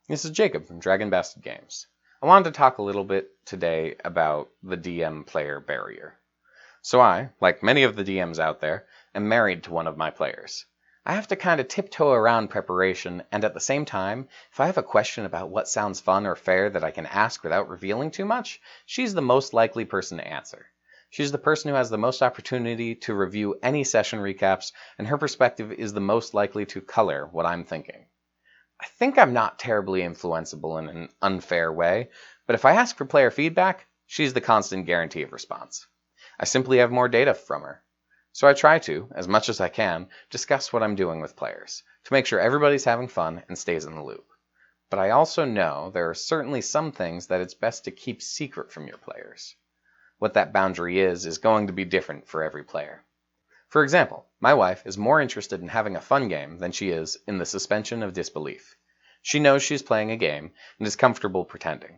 This is Jacob from Dragonbastard Games. I wanted to talk a little bit today about the DM player barrier. So I, like many of the DMs out there, am married to one of my players. I have to kind of tiptoe around preparation, and at the same time, if I have a question about what sounds fun or fair that I can ask without revealing too much, she's the most likely person to answer. She's the person who has the most opportunity to review any session recaps, and her perspective is the most likely to color what I'm thinking. I think I'm not terribly influenceable in an unfair way, but if I ask for player feedback, she's the constant guarantee of response. I simply have more data from her. So I try to, as much as I can, discuss what I'm doing with players, to make sure everybody's having fun and stays in the loop. But I also know there are certainly some things that it's best to keep secret from your players. What that boundary is going to be different for every player. For example, my wife is more interested in having a fun game than she is in the suspension of disbelief. She knows she's playing a game and is comfortable pretending.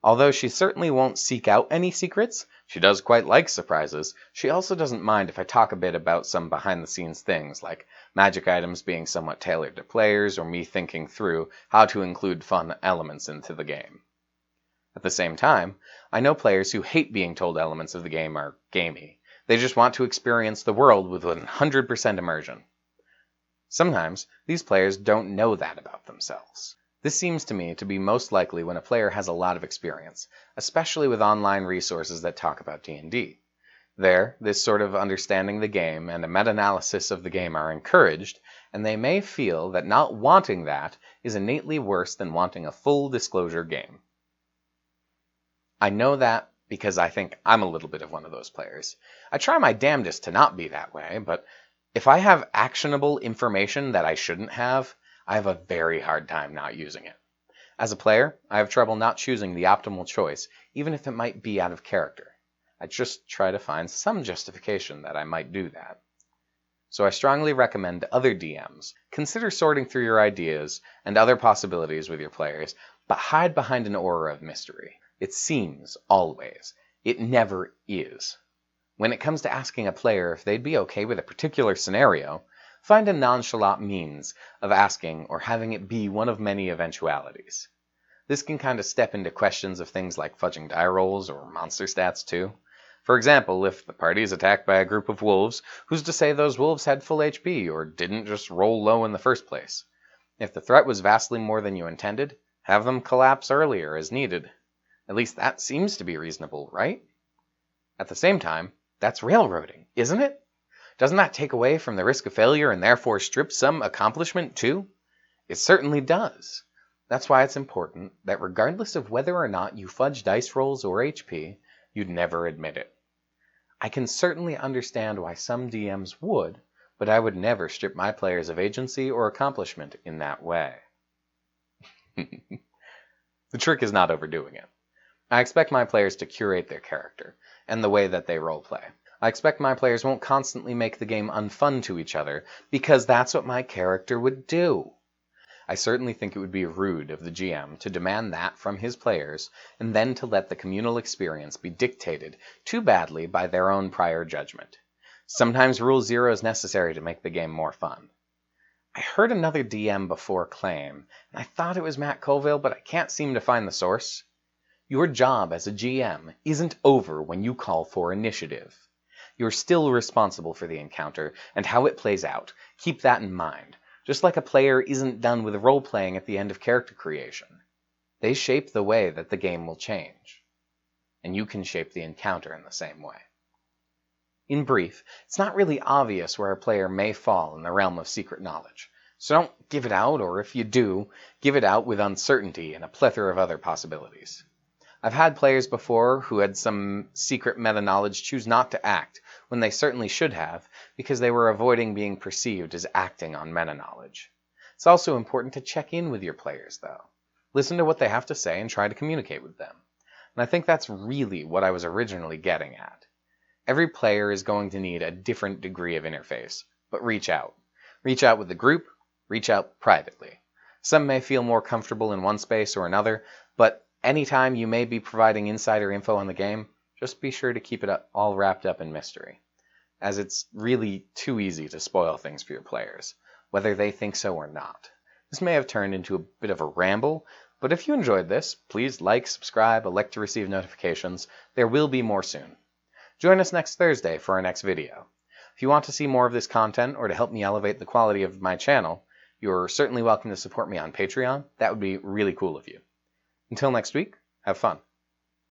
Although she certainly won't seek out any secrets, she does quite like surprises. She also doesn't mind if I talk a bit about some behind-the-scenes things, like magic items being somewhat tailored to players, or me thinking through how to include fun elements into the game. At the same time, I know players who hate being told elements of the game are gamey. They just want to experience the world with 100% immersion. Sometimes, these players don't know that about themselves. This seems to me to be most likely when a player has a lot of experience, especially with online resources that talk about D&D. There, this sort of understanding the game and a meta-analysis of the game are encouraged, and they may feel that not wanting that is innately worse than wanting a full disclosure game. I know that because I think I'm a little bit of one of those players. I try my damnedest to not be that way, but if I have actionable information that I shouldn't have, I have a very hard time not using it. As a player, I have trouble not choosing the optimal choice, even if it might be out of character. I just try to find some justification that I might do that. So I strongly recommend to other DMs, consider sorting through your ideas and other possibilities with your players, but hide behind an aura of mystery. It seems, always. It never is. When it comes to asking a player if they'd be okay with a particular scenario, find a nonchalant means of asking or having it be one of many eventualities. This can kind of step into questions of things like fudging die rolls or monster stats too. For example, if the party is attacked by a group of wolves, who's to say those wolves had full HP or didn't just roll low in the first place? If the threat was vastly more than you intended, have them collapse earlier as needed. At least that seems to be reasonable, right? At the same time, that's railroading, isn't it? Doesn't that take away from the risk of failure and therefore strip some accomplishment too? It certainly does. That's why it's important that regardless of whether or not you fudge dice rolls or HP, you'd never admit it. I can certainly understand why some DMs would, but I would never strip my players of agency or accomplishment in that way. The trick is not overdoing it. I expect my players to curate their character and the way that they roleplay. I expect my players won't constantly make the game unfun to each other, because that's what my character would do. I certainly think it would be rude of the GM to demand that from his players, and then to let the communal experience be dictated too badly by their own prior judgment. Sometimes Rule Zero is necessary to make the game more fun. I heard another DM before claim, and I thought it was Matt Colville, but I can't seem to find the source. Your job as a GM isn't over when you call for initiative. You're still responsible for the encounter and how it plays out. Keep that in mind. Just like a player isn't done with role-playing at the end of character creation. They shape the way that the game will change. And you can shape the encounter in the same way. In brief, it's not really obvious where a player may fall in the realm of secret knowledge. So don't give it out, or if you do, give it out with uncertainty and a plethora of other possibilities. I've had players before who had some secret meta-knowledge choose not to act when they certainly should have, because they were avoiding being perceived as acting on meta-knowledge. It's also important to check in with your players, though. Listen to what they have to say and try to communicate with them. And I think that's really what I was originally getting at. Every player is going to need a different degree of interface, but reach out. Reach out with the group, reach out privately. Some may feel more comfortable in one space or another, but anytime you may be providing insider info on the game, just be sure to keep it all wrapped up in mystery, as it's really too easy to spoil things for your players, whether they think so or not. This may have turned into a bit of a ramble, but if you enjoyed this, please like, subscribe, elect to receive notifications. There will be more soon. Join us next Thursday for our next video. If you want to see more of this content or to help me elevate the quality of my channel, you're certainly welcome to support me on Patreon. That would be really cool of you. Until next week, have fun.